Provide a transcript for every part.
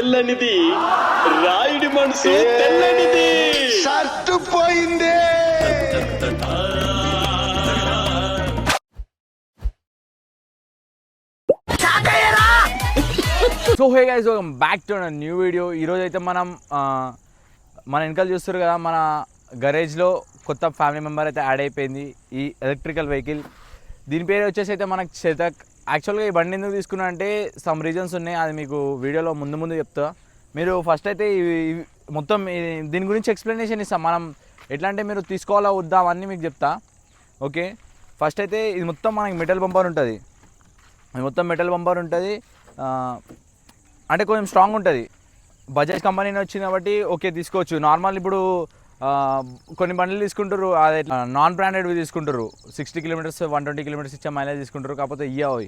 తెల్లనిది, రాయుడి మనసు తెల్లనిది. షర్ట్ పోయింది. So hey guys, welcome back to new video. ఈరోజు అయితే మనం మన వెనకాల చూస్తారు కదా, మన గరేజ్లో కొత్త ఫ్యామిలీ మెంబర్ అయితే యాడ్ అయిపోయింది, ఈ ఎలక్ట్రికల్ వెహికల్. దీని పేరు వచ్చేసి అయితే మనకు చేతక్. యాక్చువల్గా ఈ బండి ఎందుకు తీసుకున్నా అంటే సమ్ రీజన్స్ ఉన్నాయి, అది మీకు వీడియోలో ముందు చెప్తా. మీరు ఫస్ట్ అయితే మొత్తం దీని గురించి ఎక్స్ప్లెనేషన్ ఇస్తాం. మనం ఎట్లా అంటే మీరు తీసుకోవాలా వద్దా అవన్నీ మీకు చెప్తా. ఓకే, ఫస్ట్ అయితే ఇది మొత్తం మనకి మెటల్ బంపర్ ఉంటుంది. మొత్తం మెటల్ బంపర్ ఉంటుంది, అంటే కొంచెం స్ట్రాంగ్ ఉంటుంది. బజాజ్ కంపెనీ వచ్చింది కాబట్టి ఓకే తీసుకోవచ్చు. నార్మల్ ఇప్పుడు కొన్ని బండ్లు తీసుకుంటారు, అదే నాన్ బ్రాండెడ్వి తీసుకుంటారు. 60 కిలోమీటర్స్ 120 కిలోమీటర్స్ ఇచ్చే మైలేజ్ తీసుకుంటారు. కాకపోతే అవి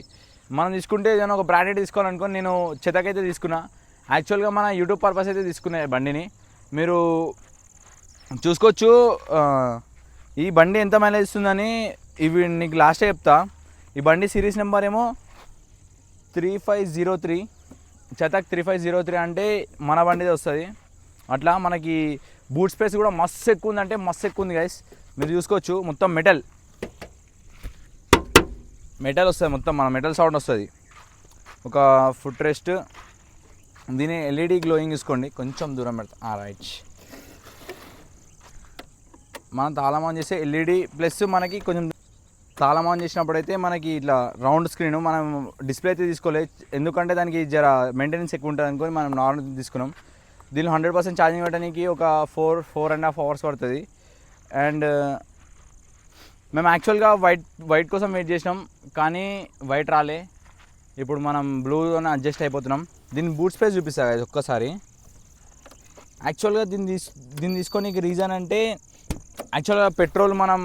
మనం తీసుకుంటే ఏదైనా ఒక బ్రాండెడ్ తీసుకోవాలనుకో, నేను చేతక్ అయితే తీసుకున్నా. యాక్చువల్గా మన యూట్యూబ్ పర్పస్ అయితే తీసుకునే బండిని మీరు చూసుకోవచ్చు. ఈ బండి ఎంత మైలేజ్ ఇస్తుందని ఇవి నీకు లాస్టే చెప్తా. ఈ బండి సిరీస్ నెంబర్ ఏమో 3503, చేతక్ 3503 అంటే మన బండిదే వస్తుంది. అట్లా మనకి బూట్ స్పేస్ కూడా మస్తు ఎక్కువ ఉంది, అంటే మస్తు ఎక్కువ ఉంది గైస్. మీరు చూసుకోవచ్చు మొత్తం మెటల్ వస్తుంది, మొత్తం మన మెటల్ సౌండ్ వస్తుంది. ఒక ఫుట్ రెస్ట్, దీని ఎల్ఈడి గ్లోయింగ్ తీసుకోండి. కొంచెం దూరం పెడతా, రైట్. మనం తాళం ఆన్ చేస్తే ఎల్ఈడి ప్లస్ మనకి కొంచెం తాళం ఆన్ చేసినప్పుడు అయితే మనకి ఇట్లా రౌండ్ స్క్రీన్. మనం డిస్ప్లే అయితే తీసుకోలేదు, ఎందుకంటే దానికి జర మెయింటెనెన్స్ ఎక్కువ ఉంటుంది అనుకొని మనం నార్మల్ తీసుకున్నాం. దీనిలో 100% ఛార్జింగ్ పెట్టడానికి ఒక 4.5 hours పడుతుంది. అండ్ మేము యాక్చువల్గా వైట్ కోసం వెయిట్ చేసినాం, కానీ వైట్ రాలే. ఇప్పుడు మనం బ్లూలోనే అడ్జస్ట్ అయిపోతున్నాం. దీని బూట్ స్పేస్ చూపిస్తా కదా ఒక్కసారి. యాక్చువల్గా దీన్ని తీసుకోనికి రీజన్ అంటే, యాక్చువల్గా మనం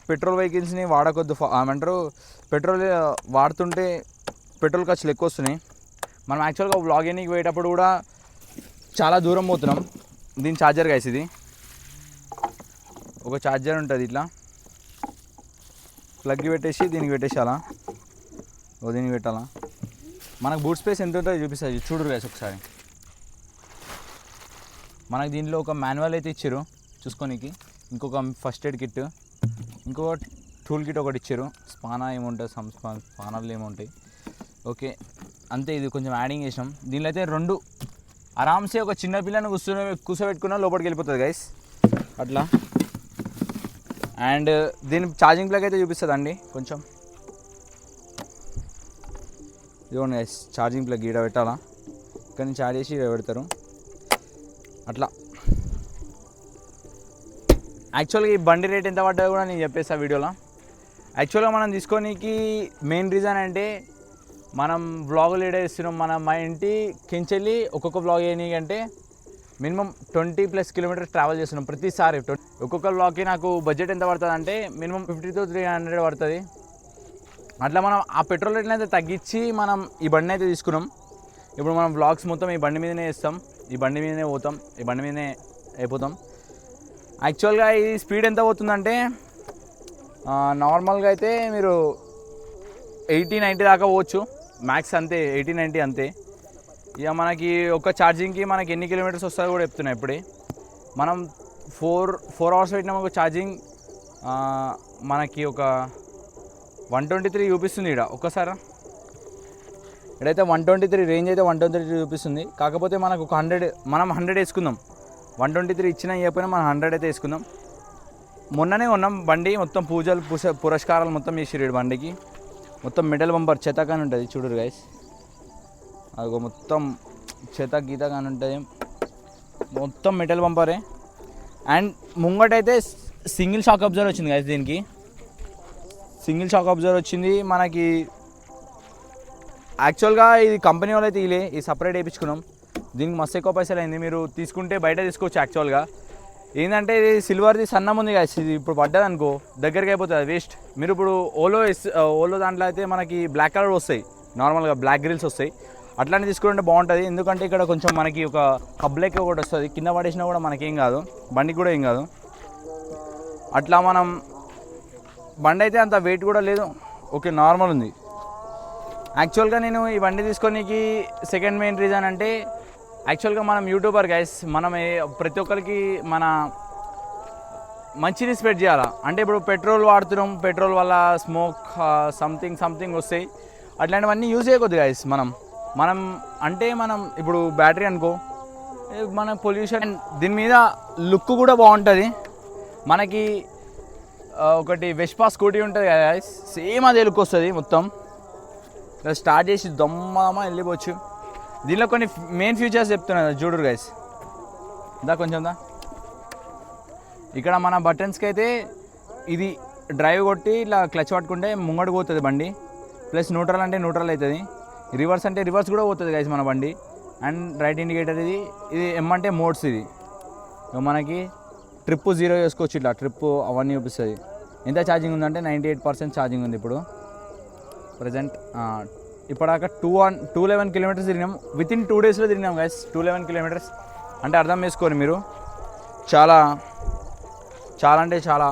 పెట్రోల్ వెహికల్స్ని వాడకొద్దు. ఏమంటారు, పెట్రోల్ వాడుతుంటే పెట్రోల్ ఖర్చులు ఎక్కువ వస్తున్నాయి. మనం యాక్చువల్గా వ్లాగింగ్కి పోయేటప్పుడు కూడా చాలా దూరం పోతున్నాం. దీని ఛార్జర్ గైస్, ఇది ఒక ఛార్జర్ ఉంటుంది, ఇట్లా ప్లగ్ పెట్టేసి దీనికి పెట్టేసాలా, దీనికి పెట్టాలా. మనకు బూట్ స్పేస్ ఎంత ఉంటుందో చూపిస్తుంది, చూడరు గైస్ ఒకసారి. మనకు దీంట్లో ఒక మాన్యువల్ అయితే ఇచ్చారు చూసుకోనికి, ఇంకొక ఫస్ట్ ఎయిడ్ కిట్, ఇంకొక టూల్ కిట్ ఒకటి ఇచ్చారు. స్పానా ఏముంటుంది, స్పానాలు ఏముంటాయి. ఓకే అంతే, ఇది కొంచెం యాడింగ్ చేసినాం. దీనిలో అయితే 2 ఆరామ్సే ఒక చిన్న పిల్లని కూర్చోబెట్టుకున్నా లోపలికి వెళ్ళిపోతుంది గైస్, అట్లా. అండ్ దీని ఛార్జింగ్ ప్లగ్ అయితే చూపిస్తుంది అండి కొంచెం. ఇదిగోండి గైస్, ఛార్జింగ్ ప్లగ్ ఈడ పెట్టాలా, ఇక్కడ నుంచి ఛార్జ్ చేసి ఈడ పెడతారు అట్లా. యాక్చువల్గా ఈ బండి రేట్ ఎంత పడ్డా కూడా నేను చెప్పేస్తా వీడియోలో. యాక్చువల్గా మనం తీసుకోనికి మెయిన్ రీజన్ అంటే, మనం వ్లాగులు ఏడా ఇస్తున్నాం, మా ఇంటి కించెల్లి ఒక్కొక్క వ్లాగ్ చేయనీకంటే మినిమం 20+ కిలోమీటర్స్ ట్రావెల్ చేస్తున్నాం ప్రతిసారి. ఒక్కొక్క వ్లాగ్కి నాకు బడ్జెట్ ఎంత పడుతుంది అంటే మినిమం 50 to 300 పడుతుంది. అట్లా మనం ఆ పెట్రోల్ రేట్ని అయితే తగ్గించి మనం ఈ బండిని అయితే తీసుకున్నాం. ఇప్పుడు మనం వ్లాగ్స్ మొత్తం ఈ బండి మీదనే వేస్తాం, ఈ బండి మీదనే పోతాం, ఈ బండి మీదనే అయిపోతాం. యాక్చువల్గా ఈ స్పీడ్ ఎంత పోతుందంటే, నార్మల్గా అయితే మీరు 80-90 దాకా పోవచ్చు మ్యాక్స్, అంతే 80-90 అంతే. ఇక మనకి ఒక ఛార్జింగ్కి మనకి ఎన్ని కిలోమీటర్స్ వస్తాయో కూడా చెప్తున్నా ఇప్పుడే. మనం 4 hours పెట్టినా ఒక ఛార్జింగ్ మనకి ఒక 123 చూపిస్తుంది ఇక్కడ. ఒక్కసారి ఇక్కడైతే 123 రేంజ్ అయితే 123 చూపిస్తుంది. కాకపోతే మనకు ఒక 100, మనం 100 వేసుకుందాం. 123 ఇచ్చినా ఇవ్వకపోయినా మనం 100 అయితే వేసుకుందాం. మొన్ననే ఉన్నాం బండి, మొత్తం పూజలు పురస్కారాలు మొత్తం చేసిరు బండికి. మొత్తం మెటల్ బంపర్ చేతక్ అని ఉంటుంది, చూడరు గైస్. అది మొత్తం చేతక్ గీతక్ అని ఉంటుంది, మొత్తం మెటల్ బంపరే. అండ్ ముంగటైతే సింగిల్ షాక్ అబ్జర్వర్ వచ్చింది గైస్. దీనికి సింగిల్ షాక్ అబ్జర్వర్ వచ్చింది మనకి. యాక్చువల్గా ఇది కంపెనీ వాళ్ళు అయితే ఈ సపరేట్ వేయించుకున్నాం. దీనికి మస్తు ఎక్కువ పైసలు అయింది, మీరు తీసుకుంటే బయట తీసుకోవచ్చు. యాక్చువల్గా ఏంటంటే ఇది సిల్వర్ది సన్నం ఉంది కదా, ఇది ఇప్పుడు పడ్డది అనుకో దగ్గరికి అయిపోతుంది, అది వేస్ట్. మీరు ఇప్పుడు ఓలో దాంట్లో అయితే మనకి బ్లాక్ కలర్ వస్తాయి, నార్మల్గా బ్లాక్ గ్రిల్స్ వస్తాయి, అట్లాంటి తీసుకుంటే బాగుంటుంది. ఎందుకంటే ఇక్కడ కొంచెం మనకి ఒక కబ్లెక్ ఒకటి వస్తుంది, కింద పడేసినా కూడా మనకేం కాదు, బండికి కూడా ఏం కాదు. అట్లా మనం బండి అయితే అంత వెయిట్ కూడా లేదు, ఓకే నార్మల్ ఉంది. యాక్చువల్గా నేను ఈ బండి తీసుకోనికి సెకండ్ మెయిన్ రీజన్ అంటే యాక్చువల్గా మనం యూట్యూబర్ గైస్, మనం ప్రతి ఒక్కరికి మన మంచిని స్ప్రెడ్ చేయాలా. అంటే ఇప్పుడు పెట్రోల్ వాడుతున్నాం, పెట్రోల్ వల్ల స్మోక్ సంథింగ్ వస్తాయి, అట్లాంటివన్నీ యూజ్ చేయకూడదు గైస్. మనం అంటే మనం ఇప్పుడు బ్యాటరీ అనుకో, మన పొల్యూషన్ దీని మీద లుక్ కూడా బాగుంటుంది. మనకి ఒకటి వెస్పా స్కూటీ ఉంటుంది కదా గైస్, సేమ్ అదే లుక్ వస్తుంది మొత్తం. స్టార్ట్ చేసి దమ్మదమ్మ వెళ్ళిపోవచ్చు. దీనిలో కొన్ని మెయిన్ ఫీచర్స్ చెప్తున్నా చూడరు గైస్. కొంచెం ఇక్కడ మన బటన్స్కి అయితే ఇది డ్రైవ్ కొట్టి ఇలా క్లచ్ పట్టుకుంటే ముంగడు పోతుంది బండి, ప్లస్ న్యూట్రల్ అంటే న్యూట్రల్ అవుతుంది, రివర్స్ అంటే రివర్స్ కూడా పోతుంది గైస్ మన బండి. అండ్ రైట్ ఇండికేటర్ ఇది ఎమ్ అంటే మోడ్స్. ఇది మనకి ట్రిప్ 0 చేసుకోవచ్చు, ఇట్లా ట్రిప్ అవన్నీ చూపిస్తుంది. ఎంత ఛార్జింగ్ ఉందంటే 98% ఛార్జింగ్ ఉంది ఇప్పుడు ప్రజెంట్. ఇప్పటిదాకా 211 కిలోమీటర్స్ తిరిగినాం, వితిన్ 2 డేస్లో తిరిగినాం గైస్. 211 కిలోమీటర్స్ అంటే అర్థం చేసుకోండి మీరు, చాలా అంటే చాలా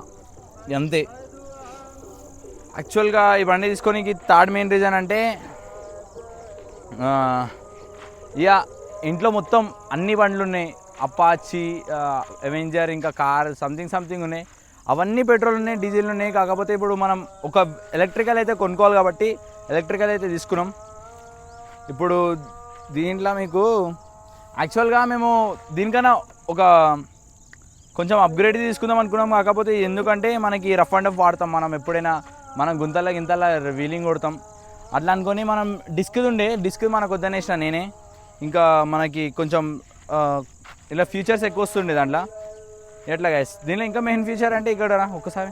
అంతే. యాక్చువల్గా ఈ బండి తీసుకోనికి థర్డ్ మెయిన్ రీజన్ అంటే ఇక ఇంట్లో మొత్తం అన్ని బండ్లు ఉన్నాయి, అపాచీ, అవెంజర్, ఇంకా కార్ సంథింగ్ ఉన్నాయి. అవన్నీ పెట్రోల్ ఉన్నాయి, డీజిల్ ఉన్నాయి. కాకపోతే ఇప్పుడు మనం ఒక ఎలక్ట్రికల్ అయితే కొనుక్కోవాలి కాబట్టి ఎలక్ట్రికల్ అయితే తీసుకున్నాం. ఇప్పుడు దీంట్లో మీకు యాక్చువల్గా మేము దీనికన్నా ఒక కొంచెం అప్గ్రేడ్ తీసుకుందాం అనుకున్నాం. కాకపోతే ఎందుకంటే మనకి రఫ్ అండ్ టఫ్ వాడతాం, మనం ఎప్పుడైనా మనం గింతల్లా వీలింగ్ కొడతాం అట్లా అనుకొని మనం డిస్క్ మనకు వద్దనేసిన నేనే. ఇంకా మనకి కొంచెం ఇలా ఫీచర్స్ ఎక్కువ వస్తుండే దాంట్లో. ఎట్లా గైస్ దీనిలో ఇంకా మెయిన్ ఫీచర్ అంటే ఇక్కడ ఒక్కసారి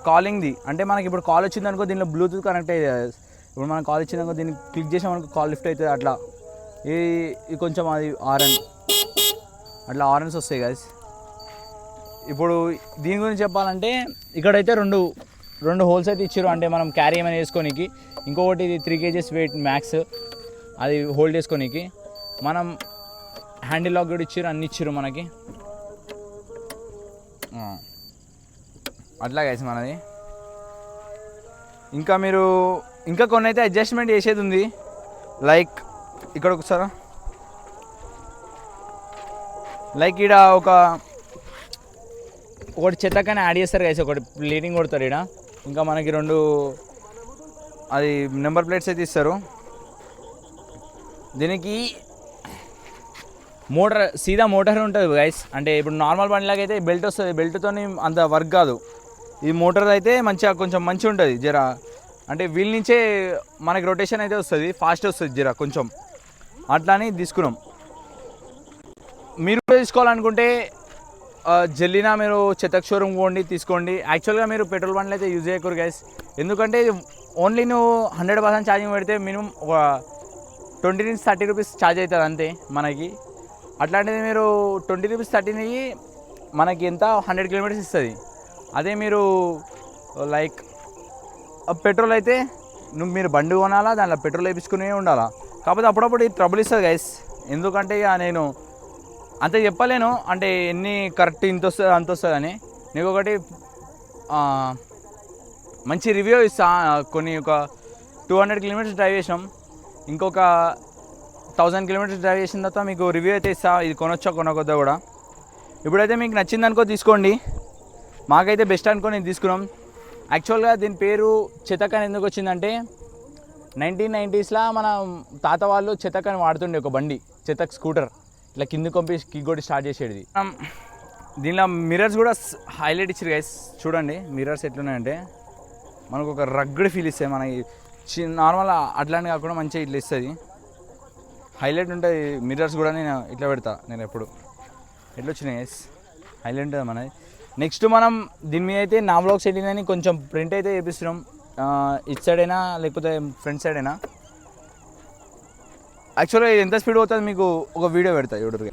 కాలింగ్ది, అంటే మనకి ఇప్పుడు కాల్ వచ్చింది అనుకో, దీనిలో బ్లూటూత్ కనెక్ట్ అయ్యేది. ఇప్పుడు మనం కాల్ వచ్చింది అనుకో, దీన్ని క్లిక్ చేసామనుకో కాల్ లిఫ్ట్ అవుతుంది. అట్లా ఇది కొంచెం అది అట్లా ఆరెన్స్ వస్తాయి గైస్. ఇప్పుడు దీని గురించి చెప్పాలంటే ఇక్కడైతే రెండు హోల్స్ అయితే ఇచ్చారు, అంటే మనం క్యారీ ఏమైనా వేసుకోనికి. ఇంకొకటి ఇది 3 kgs వెయిట్ మ్యాక్స్, అది హోల్డ్ చేసుకోనికి. మనం హ్యాండిల్ లాక్ కూడా ఇచ్చారు, అన్ని ఇచ్చారు మనకి. అట్లా గైస్ మనది. ఇంకా మీరు ఇంకా కొన్ని అయితే అడ్జస్ట్మెంట్ చేసేది ఉంది. లైక్ ఇక్కడ ఒకసారి ఈడ ఒకటి చెత్తకని యాడ్ చేస్తారు గైస్, ఒకటి ప్లేటింగ్ కొడతారు ఈడ. ఇంకా మనకి 2 అది నెంబర్ ప్లేట్స్ అయితే ఇస్తారు. దీనికి సీదా మోటార్ ఉంటుంది గైస్. అంటే ఇప్పుడు నార్మల్ బండిలాగా అయితే బెల్ట్ వస్తుంది, బెల్ట్తో అంత వర్క్ కాదు. ఈ మోటార్ అయితే కొంచెం మంచిగా ఉంటుంది జరా. అంటే వీల్ నుంచే మనకి రొటేషన్ అయితే వస్తుంది, ఫాస్ట్ వస్తుంది జరా కొంచెం. అట్లా అని తీసుకున్నాం. మీరు తీసుకోవాలనుకుంటే జల్లినా మీరు చెతక్ షోరూమ్ తీసుకోండి. యాక్చువల్గా మీరు పెట్రోల్ బండ్లు అయితే యూజ్ చేయకూడదు గైస్, ఎందుకంటే ఓన్లీ నువ్వు 100% ఛార్జింగ్ పెడితే మినిమం ఒక 20 నుంచి 30 రూపీస్ ఛార్జ్ అవుతుంది అంతే మనకి. అట్లాంటిది మీరు 20 రూపీస్ 30 మనకి ఎంత 100 కిలోమీటర్స్ ఇస్తుంది. అదే మీరు లైక్ పెట్రోల్ అయితే మీరు బండి కొనాలా, దాంట్లో పెట్రోల్ వేయించుకునే ఉండాలా. కాకపోతే అప్పుడప్పుడు ఇది ట్రబుల్ ఇస్తుంది గైస్. ఎందుకంటే ఇక నేను అంత చెప్పలేను, అంటే ఎన్ని కరెక్ట్ ఇంత వస్తుంది అంత వస్తుంది అని. నీకు ఒకటి మంచి రివ్యూ ఇస్తా. ఒక 200 కిలోమీటర్స్ డ్రైవ్ చేసాం, ఇంకొక 1000 కిలోమీటర్స్ డ్రైవ్ చేసిన తర్వాత మీకు రివ్యూ అయితే ఇస్తా, ఇది కొనొచ్చా కొనకొద్దా కూడా. ఇప్పుడైతే మీకు నచ్చింది అనుకో తీసుకోండి, మాకైతే బెస్ట్ అనుకో నేను తీసుకున్నాం. యాక్చువల్గా దీని పేరు చెతక్ అని ఎందుకు వచ్చిందంటే 1990sలో మన తాత వాళ్ళు చెతక్ అని వాడుతుండే ఒక బండి, చెతక్ స్కూటర్. ఇట్లా కింద కొంపి కిక్ కొట్టి స్టార్ట్ చేసేది. దీనిలో మిర్రర్స్ కూడా హైలైట్ ఇచ్చారు గైస్. చూడండి మిర్రర్స్ ఎట్లున్నాయంటే మనకు ఒక రగ్గడ్ ఫీల్ ఇస్తాయి. మనకి నార్మల్ అట్లాంటి కాకుండా మంచిగా ఇట్లా ఇస్తుంది, హైలైట్ ఉంటుంది. మిర్రర్స్ కూడా నేను ఇట్లా పెడతా, నేను ఎప్పుడు ఎట్లా వచ్చినాయి గైస్, హైలైట్ ఉంటుంది మనది. నెక్స్ట్ మనం దీని మీద అయితే నా బ్లాగ్ సెట్టింగ్ అని కొంచెం ప్రింట్ అయితే చేపిస్తున్నాం. ఇటు సైడ్ అయినా లేకపోతే ఫ్రంట్ సైడ్ అయినా. యాక్చువల్గా ఎంత స్పీడ్ అవుతుంది మీకు ఒక వీడియో పెడతా చూడరు.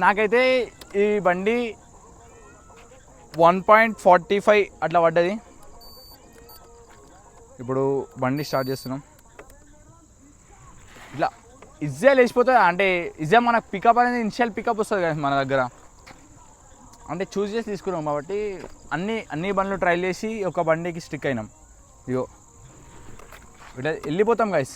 నాకైతే ఈ బండి 1.45 అట్లా పడ్డది. ఇప్పుడు బండి స్టార్ట్ చేస్తున్నాం. ఇట్లా ఈజీగా లేచిపోతుంది. అంటే ఈజీగా మనకు పికప్ అనేది ఇనిషియల్ పికప్ వస్తుంది కదా మన దగ్గర. అంటే చూస్ చేసి తీసుకున్నాం కాబట్టి అన్ని బండ్లు ట్రైల్ చేసి ఒక బండికి స్టిక్ అయినాం. ఇగో ఇట్లా వెళ్ళిపోతాం గైస్.